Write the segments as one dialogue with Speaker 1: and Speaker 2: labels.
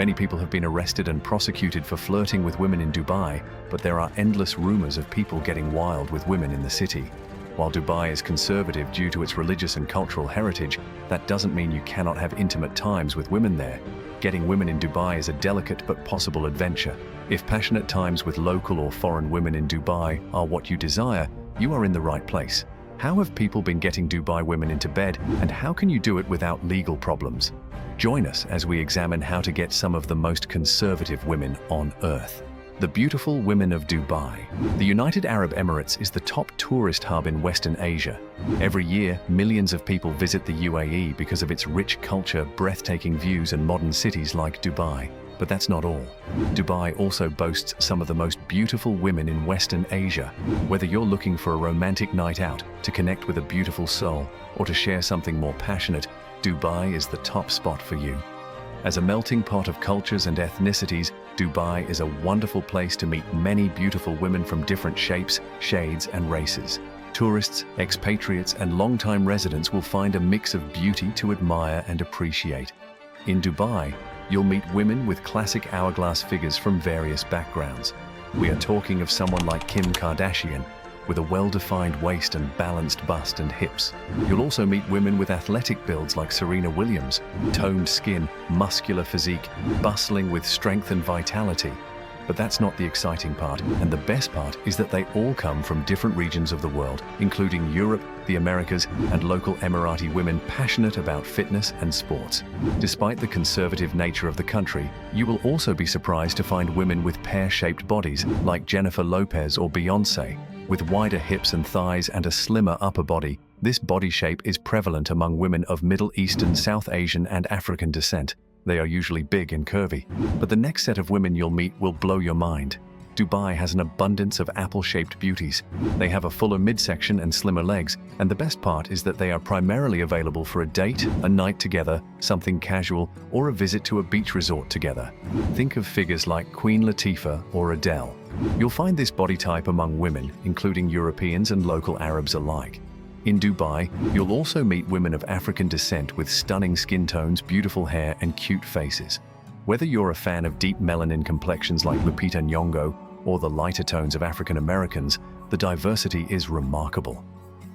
Speaker 1: Many people have been arrested and prosecuted for flirting with women in Dubai, but there are endless rumors of people getting wild with women in the city. While Dubai is conservative due to its religious and cultural heritage, that doesn't mean you cannot have intimate times with women there. Getting women in Dubai is a delicate but possible adventure. If passionate times with local or foreign women in Dubai are what you desire, you are in the right place. How have people been getting Dubai women into bed, and how can you do it without legal problems? Join us as we examine how to get some of the most conservative women on earth. The beautiful women of Dubai. The United Arab Emirates is the top tourist hub in Western Asia. Every year, millions of people visit the UAE because of its rich culture, breathtaking views, and modern cities like Dubai. But that's not all. Dubai also boasts some of the most beautiful women in Western Asia. Whether you're looking for a romantic night out, to connect with a beautiful soul, or to share something more passionate, Dubai is the top spot for you. As a melting pot of cultures and ethnicities, Dubai is a wonderful place to meet many beautiful women from different shapes, shades, and races. Tourists, expatriates, and long-time residents will find a mix of beauty to admire and appreciate. In Dubai, you'll meet women with classic hourglass figures from various backgrounds. We are talking of someone like Kim Kardashian, with a well-defined waist and balanced bust and hips. You'll also meet women with athletic builds like Serena Williams, toned skin, muscular physique, bustling with strength and vitality. But that's not the exciting part, and the best part is that they all come from different regions of the world, including Europe, the Americas, and local Emirati women passionate about fitness and sports. Despite the conservative nature of the country, you will also be surprised to find women with pear-shaped bodies like Jennifer Lopez or Beyoncé. With wider hips and thighs and a slimmer upper body, this body shape is prevalent among women of Middle Eastern, South Asian, and African descent. They are usually big and curvy. But the next set of women you'll meet will blow your mind. Dubai has an abundance of apple-shaped beauties. They have a fuller midsection and slimmer legs, and the best part is that they are primarily available for a date, a night together, something casual, or a visit to a beach resort together. Think of figures like Queen Latifah or Adele. You'll find this body type among women, including Europeans and local Arabs alike. In Dubai, you'll also meet women of African descent with stunning skin tones, beautiful hair, and cute faces. Whether you're a fan of deep melanin complexions like Lupita Nyong'o or the lighter tones of African Americans, the diversity is remarkable.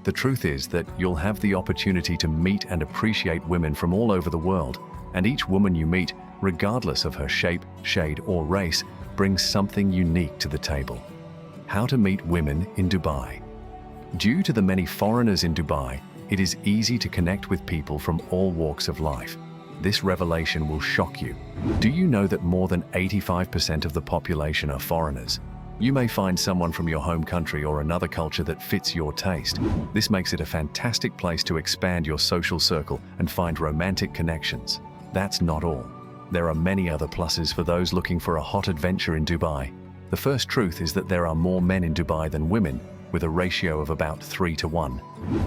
Speaker 1: The truth is that you'll have the opportunity to meet and appreciate women from all over the world, and each woman you meet, regardless of her shape, shade, or race, brings something unique to the table. How to meet women in Dubai. Due to the many foreigners in Dubai, it is easy to connect with people from all walks of life. This revelation will shock you. Do you know that more than 85% of the population are foreigners? You may find someone from your home country or another culture that fits your taste. This makes it a fantastic place to expand your social circle and find romantic connections. That's not all. There are many other pluses for those looking for a hot adventure in Dubai. The first truth is that there are more men in Dubai than women, with a ratio of about 3-to-1.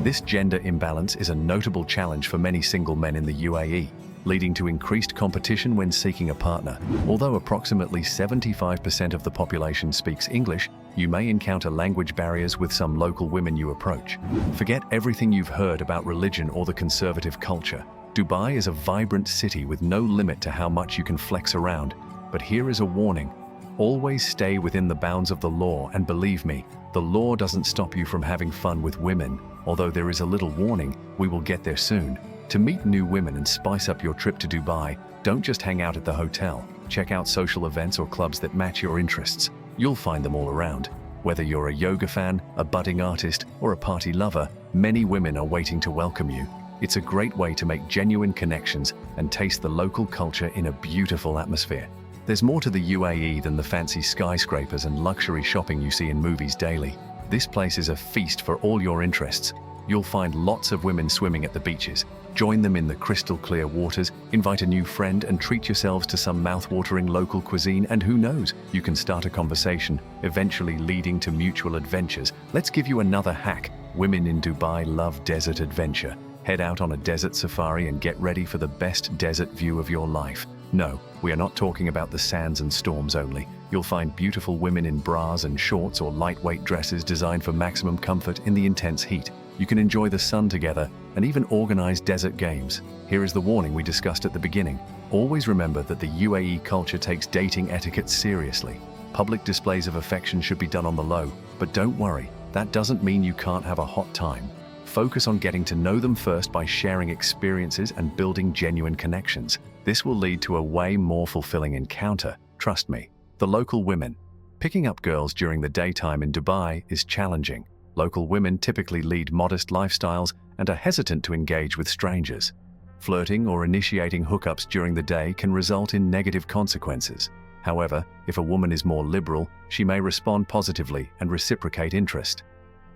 Speaker 1: This gender imbalance is a notable challenge for many single men in the UAE, leading to increased competition when seeking a partner. Although approximately 75% of the population speaks English, you may encounter language barriers with some local women you approach. Forget everything you've heard about religion or the conservative culture. Dubai is a vibrant city with no limit to how much you can flex around. But here is a warning. Always stay within the bounds of the law, and believe me, the law doesn't stop you from having fun with women. Although there is a little warning, we will get there soon. To meet new women and spice up your trip to Dubai, don't just hang out at the hotel. Check out social events or clubs that match your interests. You'll find them all around. Whether you're a yoga fan, a budding artist, or a party lover, many women are waiting to welcome you. It's a great way to make genuine connections and taste the local culture in a beautiful atmosphere. There's more to the UAE than the fancy skyscrapers and luxury shopping you see in movies daily. This place is a feast for all your interests. You'll find lots of women swimming at the beaches. Join them in the crystal clear waters, invite a new friend, and treat yourselves to some mouth-watering local cuisine, and who knows, you can start a conversation, eventually leading to mutual adventures. Let's give you another hack. Women in Dubai love desert adventure. Head out on a desert safari and get ready for the best desert view of your life. No, we are not talking about the sands and storms only. You'll find beautiful women in bras and shorts or lightweight dresses designed for maximum comfort in the intense heat. You can enjoy the sun together and even organize desert games. Here is the warning we discussed at the beginning. Always remember that the UAE culture takes dating etiquette seriously. Public displays of affection should be done on the low, but don't worry, that doesn't mean you can't have a hot time. Focus on getting to know them first by sharing experiences and building genuine connections. This will lead to a way more fulfilling encounter, trust me. The local women. Picking up girls during the daytime in Dubai is challenging. Local women typically lead modest lifestyles and are hesitant to engage with strangers. Flirting or initiating hookups during the day can result in negative consequences. However, if a woman is more liberal, she may respond positively and reciprocate interest.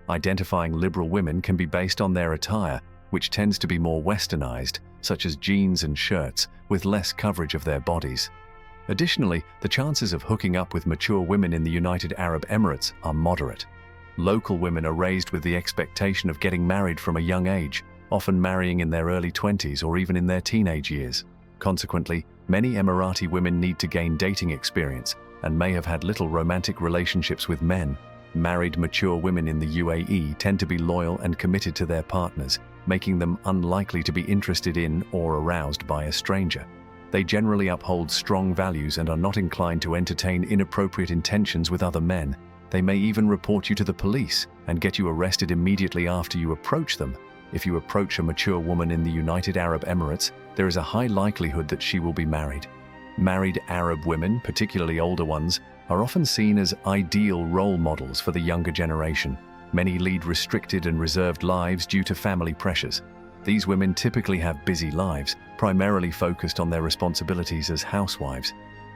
Speaker 1: Identifying liberal women can be based on their attire, which tends to be more westernized, such as jeans and shirts, with less coverage of their bodies. Additionally, the chances of hooking up with mature women in the United Arab Emirates are moderate. Local women are raised with the expectation of getting married from a young age, often marrying in their early 20s or even in their teenage years. Consequently, many Emirati women need to gain dating experience and may have had little romantic relationships with men. Married mature women in the UAE tend to be loyal and committed to their partners, making them unlikely to be interested in or aroused by a stranger. They generally uphold strong values and are not inclined to entertain inappropriate intentions with other men. They may even report you to the police and get you arrested immediately after you approach them. If you approach a mature woman in the United Arab Emirates, there is a high likelihood that she will be married. Married Arab women, particularly older ones, are often seen as ideal role models for the younger generation. Many lead restricted and reserved lives due to family pressures. These women typically have busy lives, primarily focused on their responsibilities as housewives.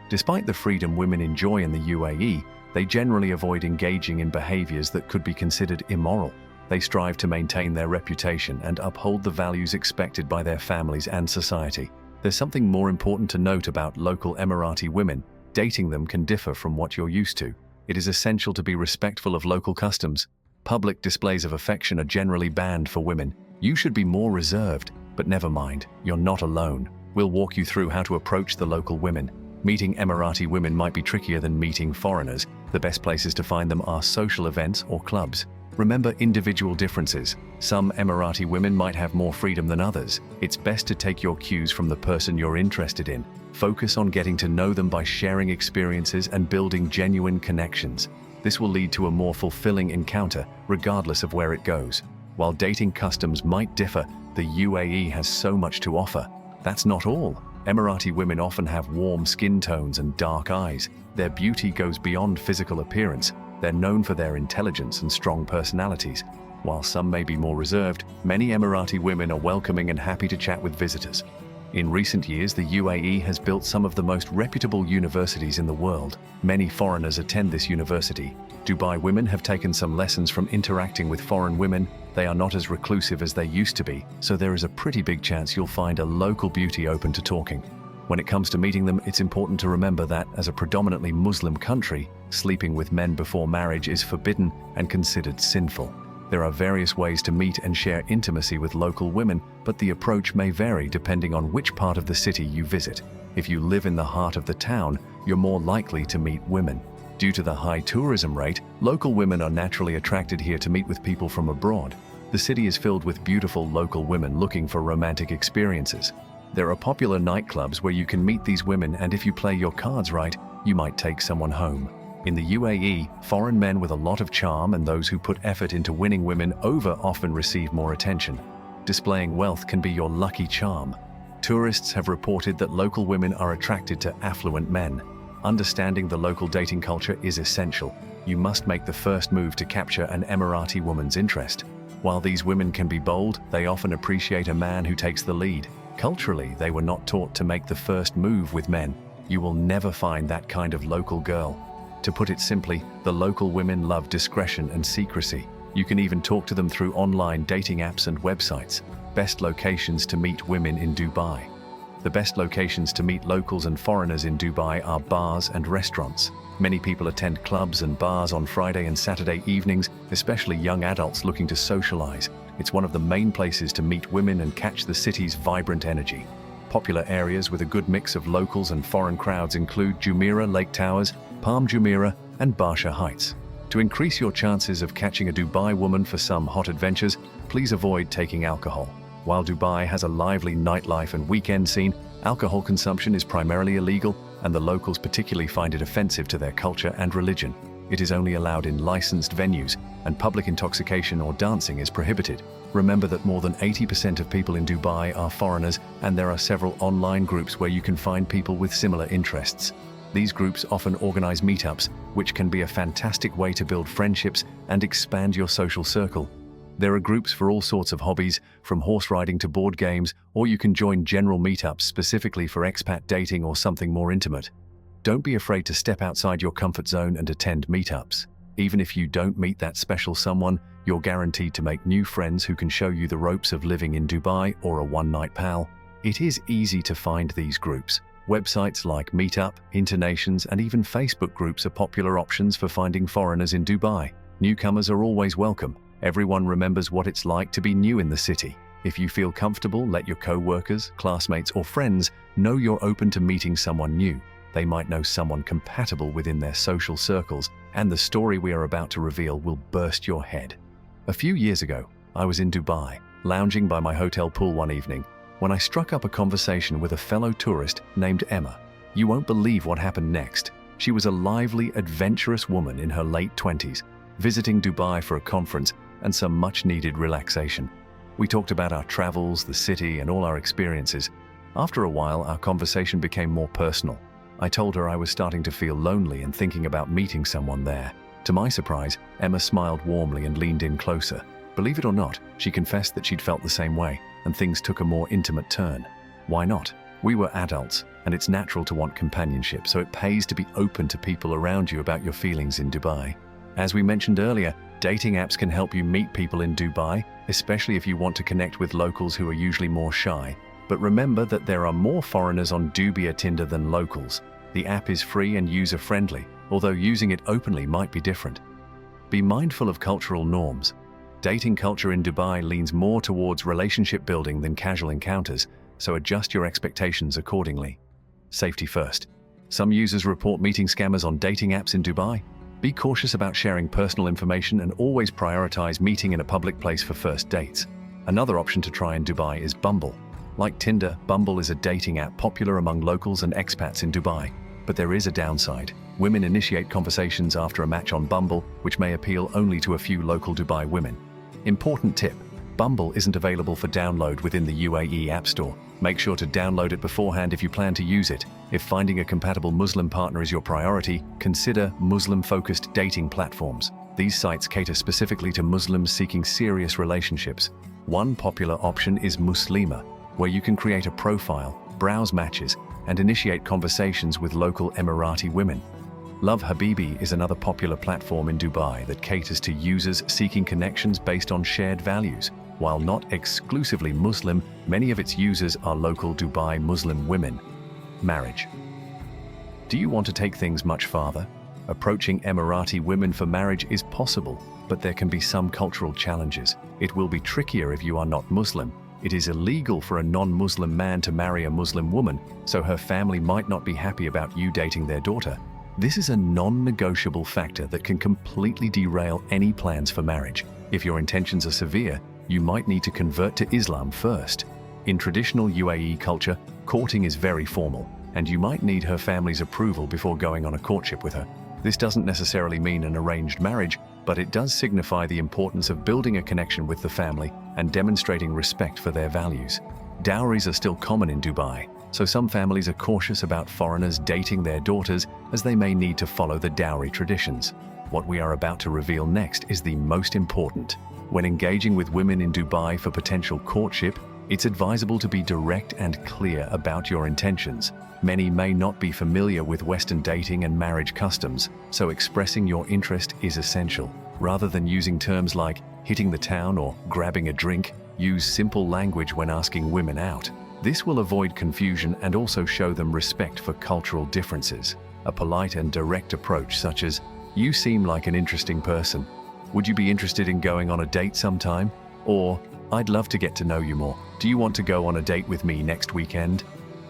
Speaker 1: Despite the freedom women enjoy in the UAE, they generally avoid engaging in behaviors that could be considered immoral. They strive to maintain their reputation and uphold the values expected by their families and society. There's something more important to note about local Emirati women. Dating them can differ from what you're used to. It is essential to be respectful of local customs. Public displays of affection are generally banned for women. You should be more reserved, but never mind, you're not alone. We'll walk you through how to approach the local women. Meeting Emirati women might be trickier than meeting foreigners. The best places to find them are social events or clubs. Remember individual differences. Some Emirati women might have more freedom than others. It's best to take your cues from the person you're interested in. Focus on getting to know them by sharing experiences and building genuine connections. This will lead to a more fulfilling encounter, regardless of where it goes. While dating customs might differ, the UAE has so much to offer. That's not all. Emirati women often have warm skin tones and dark eyes. Their beauty goes beyond physical appearance. They're known for their intelligence and strong personalities. While some may be more reserved, many Emirati women are welcoming and happy to chat with visitors. In recent years, the UAE has built some of the most reputable universities in the world. Many foreigners attend this university. Dubai women have taken some lessons from interacting with foreign women. They are not as reclusive as they used to be, so there is a pretty big chance you'll find a local beauty open to talking. When it comes to meeting them, it's important to remember that, as a predominantly Muslim country, sleeping with men before marriage is forbidden and considered sinful. There are various ways to meet and share intimacy with local women, but the approach may vary depending on which part of the city you visit. If you live in the heart of the town, you're more likely to meet women. Due to the high tourism rate, local women are naturally attracted here to meet with people from abroad. The city is filled with beautiful local women looking for romantic experiences. There are popular nightclubs where you can meet these women, and if you play your cards right, you might take someone home. In the UAE, foreign men with a lot of charm and those who put effort into winning women over often receive more attention. Displaying wealth can be your lucky charm. Tourists have reported that local women are attracted to affluent men. Understanding the local dating culture is essential. You must make the first move to capture an Emirati woman's interest. While these women can be bold, they often appreciate a man who takes the lead. Culturally, they were not taught to make the first move with men. You will never find that kind of local girl. To put it simply, the local women love discretion and secrecy. You can even talk to them through online dating apps and websites. Best locations to meet women in Dubai. The best locations to meet locals and foreigners in Dubai are bars and restaurants. Many people attend clubs and bars on Friday and Saturday evenings, especially young adults looking to socialize. It's one of the main places to meet women and catch the city's vibrant energy. Popular areas with a good mix of locals and foreign crowds include Jumeirah Lake Towers, Palm Jumeirah, and Barsha Heights. To increase your chances of catching a Dubai woman for some hot adventures, please avoid taking alcohol. While Dubai has a lively nightlife and weekend scene, alcohol consumption is primarily illegal, and the locals particularly find it offensive to their culture and religion. It is only allowed in licensed venues, and public intoxication or dancing is prohibited. Remember that more than 80% of people in Dubai are foreigners, and there are several online groups where you can find people with similar interests. These groups often organize meetups, which can be a fantastic way to build friendships and expand your social circle. There are groups for all sorts of hobbies, from horse riding to board games, or you can join general meetups specifically for expat dating or something more intimate. Don't be afraid to step outside your comfort zone and attend meetups. Even if you don't meet that special someone, you're guaranteed to make new friends who can show you the ropes of living in Dubai or a one-night pal. It is easy to find these groups. Websites like Meetup, Internations, and even Facebook groups are popular options for finding foreigners in Dubai. Newcomers are always welcome. Everyone remembers what it's like to be new in the city. If you feel comfortable, let your co-workers, classmates, or friends know you're open to meeting someone new. They might know someone compatible within their social circles, and the story we are about to reveal will burst your head. A few years ago, I was in Dubai, lounging by my hotel pool one evening, when I struck up a conversation with a fellow tourist named Emma. You won't believe what happened next. She was a lively, adventurous woman in her late 20s, visiting Dubai for a conference and some much-needed relaxation. We talked about our travels, the city, and all our experiences. After a while, our conversation became more personal. I told her I was starting to feel lonely and thinking about meeting someone there. To my surprise, Emma smiled warmly and leaned in closer. Believe it or not, she confessed that she'd felt the same way, and things took a more intimate turn. Why not? We were adults, and it's natural to want companionship, so it pays to be open to people around you about your feelings in Dubai. As we mentioned earlier, dating apps can help you meet people in Dubai, especially if you want to connect with locals who are usually more shy. But remember that there are more foreigners on Dubia Tinder than locals. The app is free and user-friendly, although using it openly might be different. Be mindful of cultural norms. Dating culture in Dubai leans more towards relationship building than casual encounters, so adjust your expectations accordingly. Safety first. Some users report meeting scammers on dating apps in Dubai. Be cautious about sharing personal information and always prioritize meeting in a public place for first dates. Another option to try in Dubai is Bumble. Like Tinder, Bumble is a dating app popular among locals and expats in Dubai. But there is a downside. Women initiate conversations after a match on Bumble, which may appeal only to a few local Dubai women. Important tip: Bumble isn't available for download within the UAE App Store. Make sure to download it beforehand if you plan to use it. If finding a compatible Muslim partner is your priority, consider Muslim-focused dating platforms. These sites cater specifically to Muslims seeking serious relationships. One popular option is Muslima, where you can create a profile, browse matches, and initiate conversations with local Emirati women. Love Habibi is another popular platform in Dubai that caters to users seeking connections based on shared values. While not exclusively Muslim, many of its users are local Dubai Muslim women. Marriage. Do you want to take things much farther? Approaching Emirati women for marriage is possible, but there can be some cultural challenges. It will be trickier if you are not Muslim. It is illegal for a non-Muslim man to marry a Muslim woman, so her family might not be happy about you dating their daughter. This is a non-negotiable factor that can completely derail any plans for marriage. If your intentions are severe, you might need to convert to Islam first. In traditional UAE culture, courting is very formal, and you might need her family's approval before going on a courtship with her. This doesn't necessarily mean an arranged marriage, but it does signify the importance of building a connection with the family and demonstrating respect for their values. Dowries are still common in Dubai, so some families are cautious about foreigners dating their daughters as they may need to follow the dowry traditions. What we are about to reveal next is the most important. When engaging with women in Dubai for potential courtship, it's advisable to be direct and clear about your intentions. Many may not be familiar with Western dating and marriage customs, so expressing your interest is essential. Rather than using terms like hitting the town or grabbing a drink, use simple language when asking women out. This will avoid confusion and also show them respect for cultural differences. A polite and direct approach such as, "You seem like an interesting person. Would you be interested in going on a date sometime?" Or, "I'd love to get to know you more. Do you want to go on a date with me next weekend?"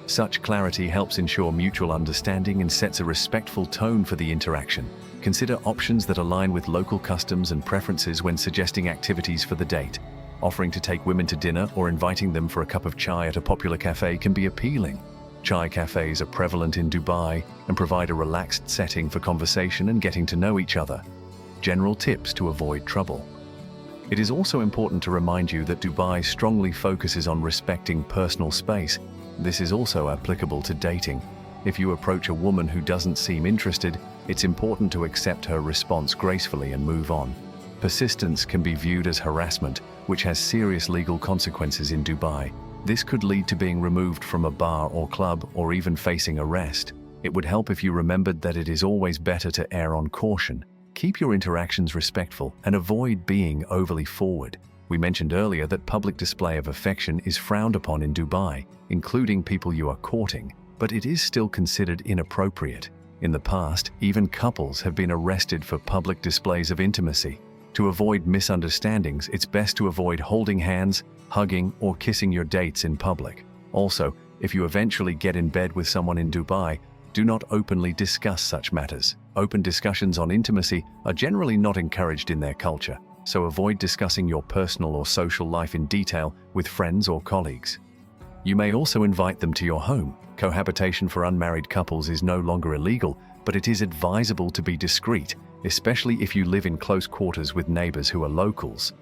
Speaker 1: Such clarity helps ensure mutual understanding and sets a respectful tone for the interaction. Consider options that align with local customs and preferences when suggesting activities for the date. Offering to take women to dinner or inviting them for a cup of chai at a popular cafe can be appealing. Chai cafes are prevalent in Dubai and provide a relaxed setting for conversation and getting to know each other. General tips to avoid trouble. It is also important to remind you that Dubai strongly focuses on respecting personal space. This is also applicable to dating. If you approach a woman who doesn't seem interested, it's important to accept her response gracefully and move on. Persistence can be viewed as harassment, which has serious legal consequences in Dubai. This could lead to being removed from a bar or club or even facing arrest. It would help if you remembered that it is always better to err on caution. Keep your interactions respectful and avoid being overly forward. We mentioned earlier that public display of affection is frowned upon in Dubai, including people you are courting, but it is still considered inappropriate. In the past, even couples have been arrested for public displays of intimacy. To avoid misunderstandings, it's best to avoid holding hands, hugging, or kissing your dates in public. Also, if you eventually get in bed with someone in Dubai, do not openly discuss such matters. Open discussions on intimacy are generally not encouraged in their culture, so avoid discussing your personal or social life in detail with friends or colleagues. You may also invite them to your home. Cohabitation for unmarried couples is no longer illegal, but it is advisable to be discreet, especially if you live in close quarters with neighbors who are locals.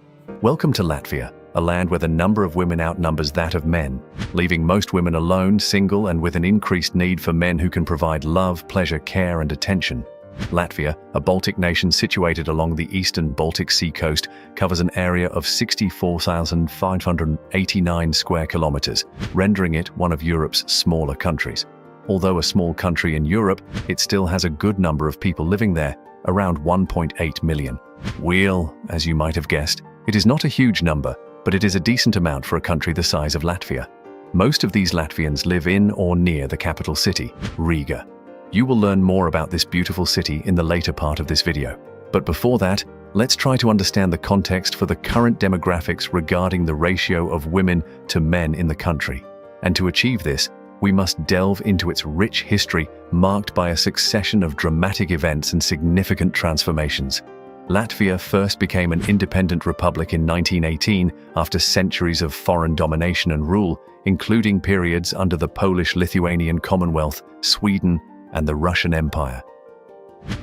Speaker 1: Welcome to Latvia, a land where the number of women outnumbers that of men, leaving most women alone, single, and with an increased need for men who can provide love, pleasure, care, and attention. Latvia, a Baltic nation situated along the eastern Baltic Sea coast, covers an area of 64,589 square kilometers, rendering it one of Europe's smaller countries. Although a small country in Europe, it still has a good number of people living there, around 1.8 million. Well, as you might have guessed, it is not a huge number, but it is a decent amount for a country the size of Latvia. Most of these Latvians live in or near the capital city, Riga. You will learn more about this beautiful city in the later part of this video. But before that, let's try to understand the context for the current demographics regarding the ratio of women to men in the country. And to achieve this, we must delve into its rich history marked by a succession of dramatic events and significant transformations. Latvia first became an independent republic in 1918 after centuries of foreign domination and rule, including periods under the Polish-Lithuanian Commonwealth, Sweden, and the Russian Empire.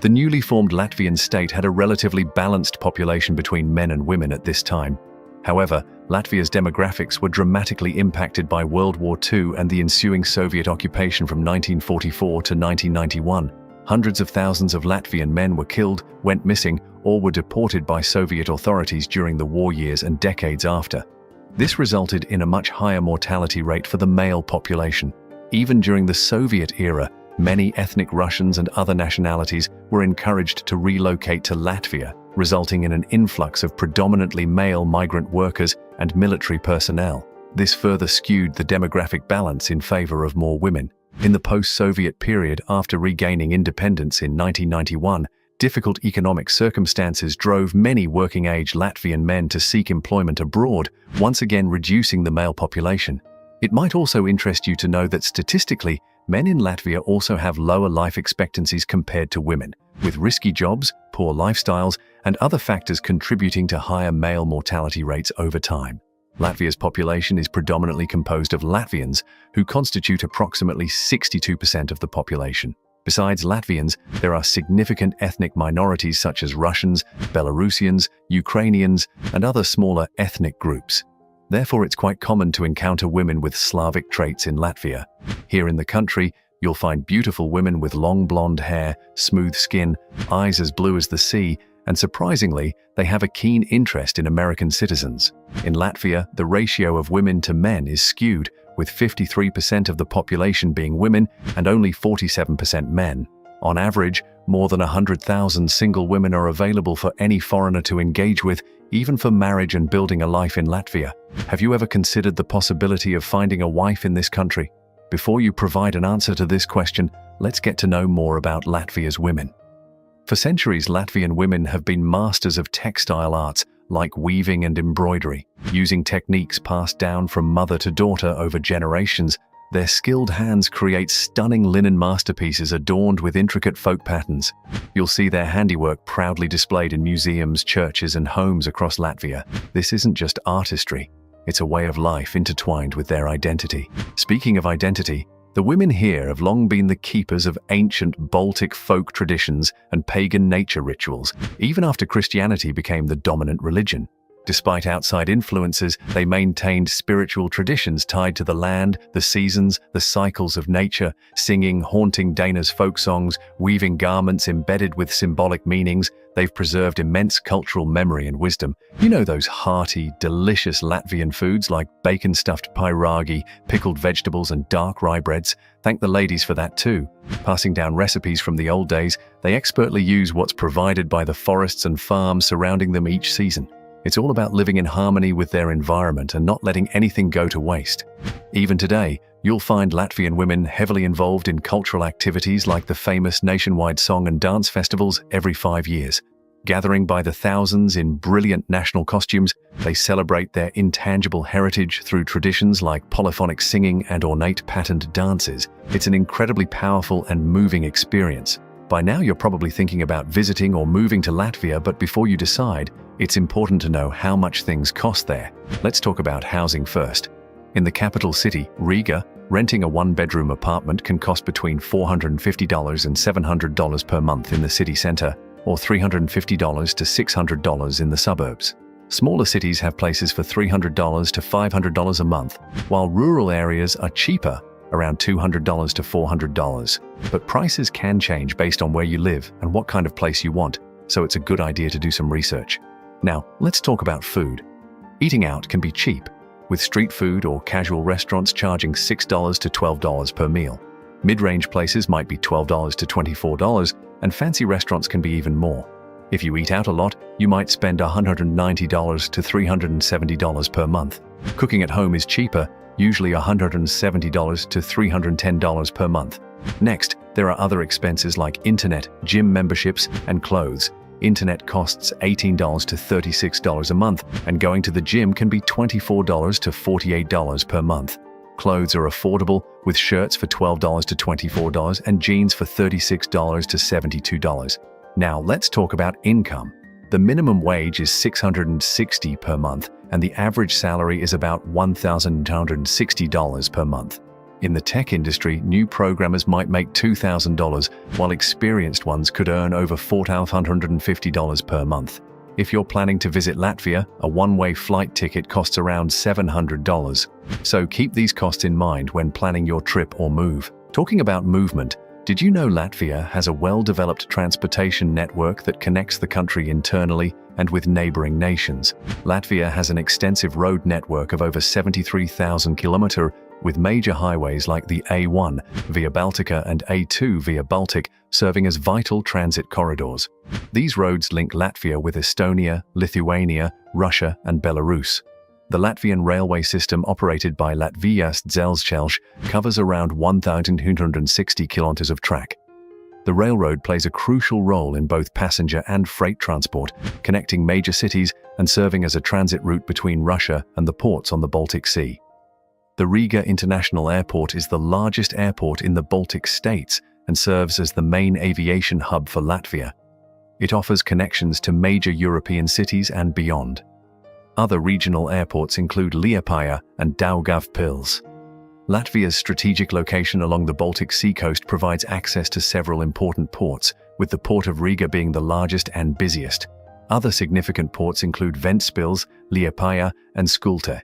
Speaker 1: The newly formed Latvian state had a relatively balanced population between men and women at this time. However, Latvia's demographics were dramatically impacted by World War II and the ensuing Soviet occupation from 1944 to 1991. Hundreds of thousands of Latvian men were killed, went missing, or were deported by Soviet authorities during the war years and decades after. This resulted in a much higher mortality rate for the male population. Even during the Soviet era, many ethnic Russians and other nationalities were encouraged to relocate to Latvia, resulting in an influx of predominantly male migrant workers and military personnel. This further skewed the demographic balance in favor of more women. In the post-Soviet period after regaining independence in 1991, difficult economic circumstances drove many working-age Latvian men to seek employment abroad, once again reducing the male population. It might also interest you to know that statistically, men in Latvia also have lower life expectancies compared to women, with risky jobs, poor lifestyles, and other factors contributing to higher male mortality rates over time. Latvia's population is predominantly composed of Latvians, who constitute approximately 62% of the population. Besides Latvians, there are significant ethnic minorities such as Russians, Belarusians, Ukrainians, and other smaller ethnic groups. Therefore, it's quite common to encounter women with Slavic traits in Latvia. Here in the country, you'll find beautiful women with long blonde hair, smooth skin, eyes as blue as the sea, and surprisingly, they have a keen interest in American citizens. In Latvia, the ratio of women to men is skewed, with 53% of the population being women and only 47% men. On average, more than 100,000 single women are available for any foreigner to engage with, even for marriage and building a life in Latvia. Have you ever considered the possibility of finding a wife in this country? Before you provide an answer to this question, let's get to know more about Latvia's women. For centuries, Latvian women have been masters of textile arts like weaving and embroidery. Using techniques passed down from mother to daughter over generations, Their skilled hands create stunning linen masterpieces adorned with intricate folk patterns. You'll see their handiwork proudly displayed in museums, churches, and homes across Latvia. This isn't just artistry, it's a way of life intertwined with their identity. Speaking of identity, the women here have long been the keepers of ancient Baltic folk traditions and pagan nature rituals, even after Christianity became the dominant religion. Despite outside influences, they maintained spiritual traditions tied to the land, the seasons, the cycles of nature, singing haunting Dana's folk songs, weaving garments embedded with symbolic meanings. They've preserved immense cultural memory and wisdom. You know those hearty, delicious Latvian foods like bacon-stuffed pierogi, pickled vegetables, and dark rye breads? Thank the ladies for that too. Passing down recipes from the old days, they expertly use what's provided by the forests and farms surrounding them each season. It's all about living in harmony with their environment and not letting anything go to waste. Even today, you'll find Latvian women heavily involved in cultural activities like the famous nationwide song and dance festivals every 5 years. Gathering by the thousands in brilliant national costumes, they celebrate their intangible heritage through traditions like polyphonic singing and ornate patterned dances. It's an incredibly powerful and moving experience. By now you're probably thinking about visiting or moving to Latvia, but before you decide, it's important to know how much things cost there. Let's talk about housing first. In the capital city, Riga, renting a one-bedroom apartment can cost between $450 and $700 per month in the city center, or $350 to $600 in the suburbs. Smaller cities have places for $300 to $500 a month, while rural areas are cheaper, around $200 to $400. But prices can change based on where you live and what kind of place you want, so it's a good idea to do some research. Now, let's talk about food. Eating out can be cheap, with street food or casual restaurants charging $6 to $12 per meal. Mid-range places might be $12 to $24, and fancy restaurants can be even more. If you eat out a lot, you might spend $190 to $370 per month. Cooking at home is cheaper, usually $170 to $310 per month. Next, there are other expenses like internet, gym memberships, and clothes. Internet costs $18 to $36 a month, and going to the gym can be $24 to $48 per month. Clothes are affordable, with shirts for $12 to $24 and jeans for $36 to $72. Now let's talk about income. The minimum wage is $660 per month, and the average salary is about $1,960 per month. In the tech industry, new programmers might make $2,000, while experienced ones could earn over $4,550 per month. If you're planning to visit Latvia, a one-way flight ticket costs around $700. So keep these costs in mind when planning your trip or move. Talking about movement, did you know Latvia has a well-developed transportation network that connects the country internally and with neighboring nations? Latvia has an extensive road network of over 73,000 kilometers, with major highways like the A1 via Baltica and A2 via Baltic serving as vital transit corridors. These roads link Latvia with Estonia, Lithuania, Russia, and Belarus. The Latvian railway system, operated by Latvijas Dzelzceļš, covers around 1,260 kilometers of track. The railroad plays a crucial role in both passenger and freight transport, connecting major cities and serving as a transit route between Russia and the ports on the Baltic Sea. The Riga International Airport is the largest airport in the Baltic states and serves as the main aviation hub for Latvia. It offers connections to major European cities and beyond. Other regional airports include Liepāja and Daugavpils. Latvia's strategic location along the Baltic Sea coast provides access to several important ports, with the port of Riga being the largest and busiest. Other significant ports include Ventspils, Liepāja, and Skulte.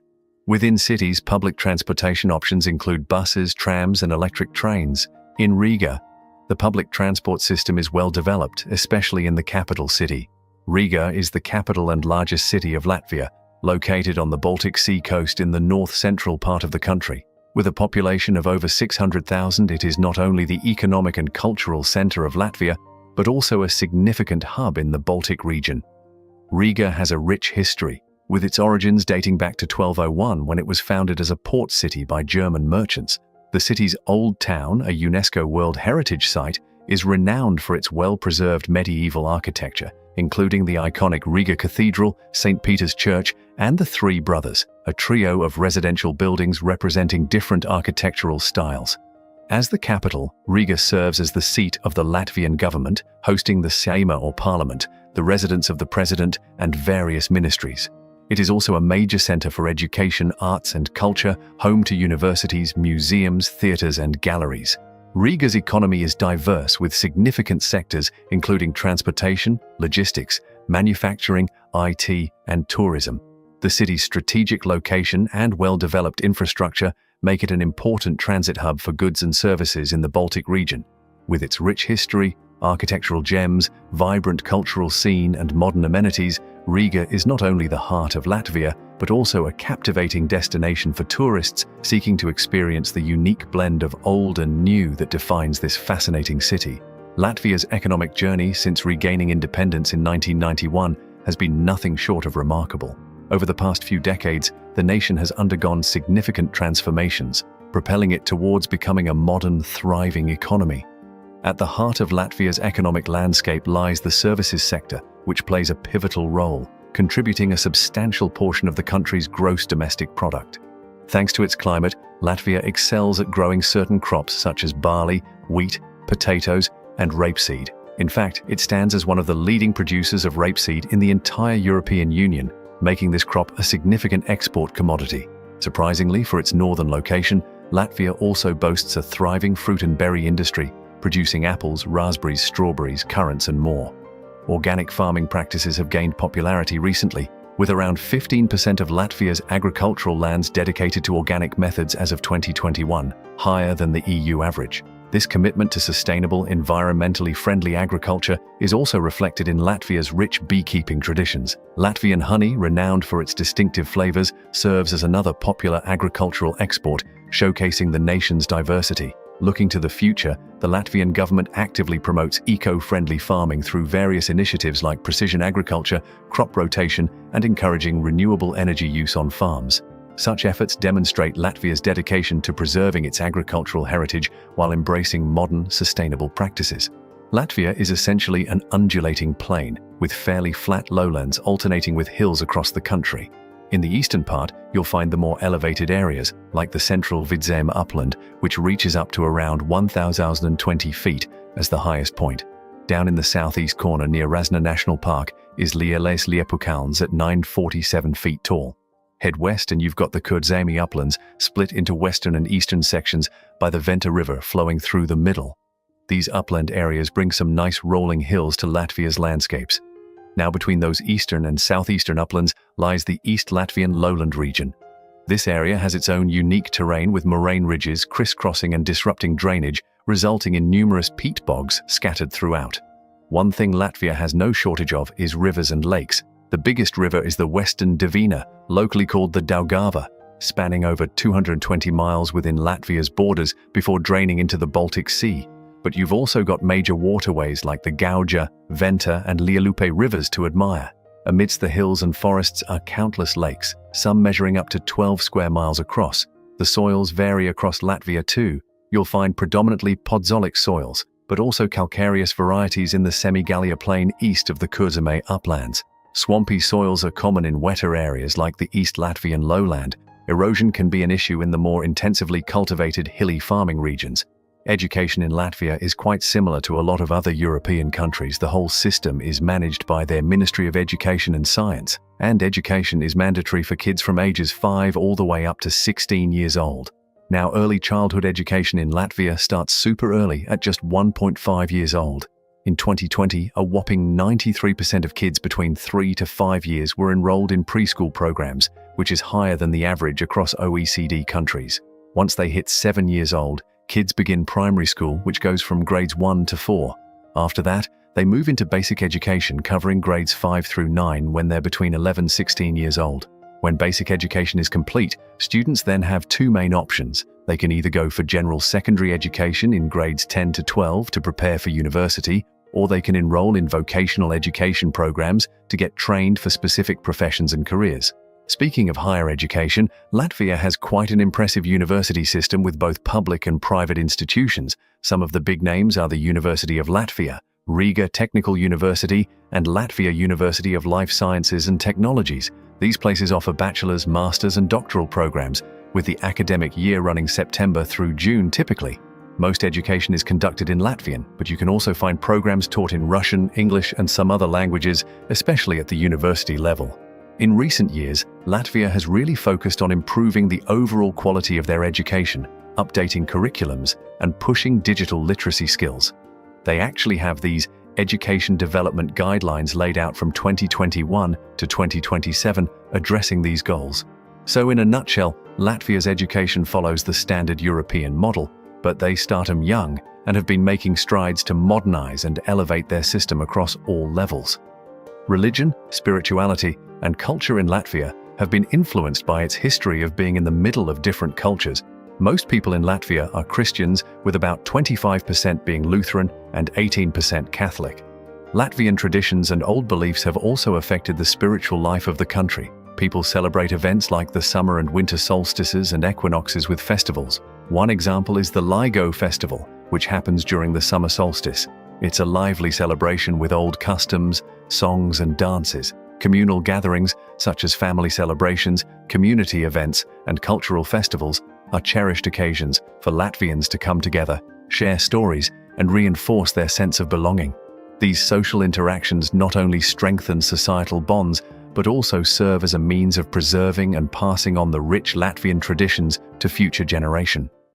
Speaker 1: Within cities, public transportation options include buses, trams, and electric trains. In Riga, the public transport system is well developed, especially in the capital city. Riga is the capital and largest city of Latvia, located on the Baltic Sea coast in the north-central part of the country. With a population of over 600,000, it is not only the economic and cultural center of Latvia, but also a significant hub in the Baltic region. Riga has a rich history, with its origins dating back to 1201 when it was founded as a port city by German merchants. The city's Old Town, a UNESCO World Heritage Site, is renowned for its well-preserved medieval architecture, including the iconic Riga Cathedral, St. Peter's Church, and the Three Brothers, a trio of residential buildings representing different architectural styles. As the capital, Riga serves as the seat of the Latvian government, hosting the Seima or Parliament, the residence of the President, and various ministries. It is also a major center for education, arts and culture, home to universities, museums, theaters and galleries. Riga's economy is diverse with significant sectors including transportation, logistics, manufacturing, IT, and tourism. The city's strategic location and well-developed infrastructure make it an important transit hub for goods and services in the Baltic region. With its rich history, architectural gems, vibrant cultural scene, and modern amenities, Riga is not only the heart of Latvia, but also a captivating destination for tourists seeking to experience the unique blend of old and new that defines this fascinating city. Latvia's economic journey since regaining independence in 1991 has been nothing short of remarkable. Over the past few decades, the nation has undergone significant transformations, propelling it towards becoming a modern, thriving economy. At the heart of Latvia's economic landscape lies the services sector, which plays a pivotal role, contributing a substantial portion of the country's gross domestic product. Thanks to its climate, Latvia excels at growing certain crops such as barley, wheat, potatoes, and rapeseed. In fact, it stands as one of the leading producers of rapeseed in the entire European Union, making this crop a significant export commodity. Surprisingly, for its northern location, Latvia also boasts a thriving fruit and berry industry, producing apples, raspberries, strawberries, currants, and more. Organic farming practices have gained popularity recently, with around 15% of Latvia's agricultural lands dedicated to organic methods as of 2021, higher than the EU average. This commitment to sustainable, environmentally friendly agriculture is also reflected in Latvia's rich beekeeping traditions. Latvian honey, renowned for its distinctive flavors, serves as another popular agricultural export, showcasing the nation's diversity. Looking to the future, the Latvian government actively promotes eco-friendly farming through various initiatives like precision agriculture, crop rotation, and encouraging renewable energy use on farms. Such efforts demonstrate Latvia's dedication to preserving its agricultural heritage while embracing modern, sustainable practices. Latvia is essentially an undulating plain, with fairly flat lowlands alternating with hills across the country. In the eastern part, you'll find the more elevated areas, like the central Vidzeme upland, which reaches up to around 1,020 feet as the highest point. Down in the southeast corner near Razna National Park is Lielais Liepukalns at 947 feet tall. Head west and you've got the Kurzeme uplands, split into western and eastern sections by the Venta River flowing through the middle. These upland areas bring some nice rolling hills to Latvia's landscapes. Now between those eastern and southeastern uplands lies the East Latvian lowland region. This area has its own unique terrain with moraine ridges crisscrossing and disrupting drainage, resulting in numerous peat bogs scattered throughout. One thing Latvia has no shortage of is rivers and lakes. The biggest river is the Western Divina, locally called the Daugava, spanning over 220 miles within Latvia's borders before draining into the Baltic Sea. But you've also got major waterways like the Gauja, Venta, and Lielupe rivers to admire. Amidst the hills and forests are countless lakes, some measuring up to 12 square miles across. The soils vary across Latvia too. You'll find predominantly podzolic soils, but also calcareous varieties in the Semigalia plain east of the Kurzeme uplands. Swampy soils are common in wetter areas like the East Latvian lowland. Erosion can be an issue in the more intensively cultivated hilly farming regions. Education in Latvia is quite similar to a lot of other European countries. The whole system is managed by their Ministry of Education and Science, and education is mandatory for kids from ages 5 all the way up to 16 years old. Now, early childhood education in Latvia starts super early at just 1.5 years old. In 2020, a whopping 93% of kids between 3 to 5 years were enrolled in preschool programs, which is higher than the average across OECD countries. Once they hit 7 years old, kids begin primary school, which goes from grades 1 to 4. After that, they move into basic education covering grades 5 through 9 when they're between 11 and 16 years old. When basic education is complete, students then have two main options. They can either go for general secondary education in grades 10 to 12 to prepare for university, or they can enroll in vocational education programs to get trained for specific professions and careers. Speaking of higher education, Latvia has quite an impressive university system with both public and private institutions. Some of the big names are the University of Latvia, Riga Technical University, and Latvia University of Life Sciences and Technologies. These places offer bachelor's, master's, and doctoral programs, with the academic year running September through June typically. Most education is conducted in Latvian, but you can also find programs taught in Russian, English, and some other languages, especially at the university level. In recent years, Latvia has really focused on improving the overall quality of their education, updating curriculums, and pushing digital literacy skills. They actually have these education development guidelines laid out from 2021 to 2027 addressing these goals. So in a nutshell, Latvia's education follows the standard European model, but they start them young and have been making strides to modernize and elevate their system across all levels. Religion, spirituality, and culture in Latvia have been influenced by its history of being in the middle of different cultures. Most people in Latvia are Christians, with about 25% being Lutheran and 18% Catholic. Latvian traditions and old beliefs have also affected the spiritual life of the country. People celebrate events like the summer and winter solstices and equinoxes with festivals. One example is the LIGO festival, which happens during the summer solstice. It's a lively celebration with old customs, songs, and dances. Communal gatherings, such as family celebrations, community events, and cultural festivals, are cherished occasions for Latvians to come together, share stories, and reinforce their sense of belonging. These social interactions not only strengthen societal bonds, but also serve as a means of preserving and passing on the rich Latvian traditions to future generations.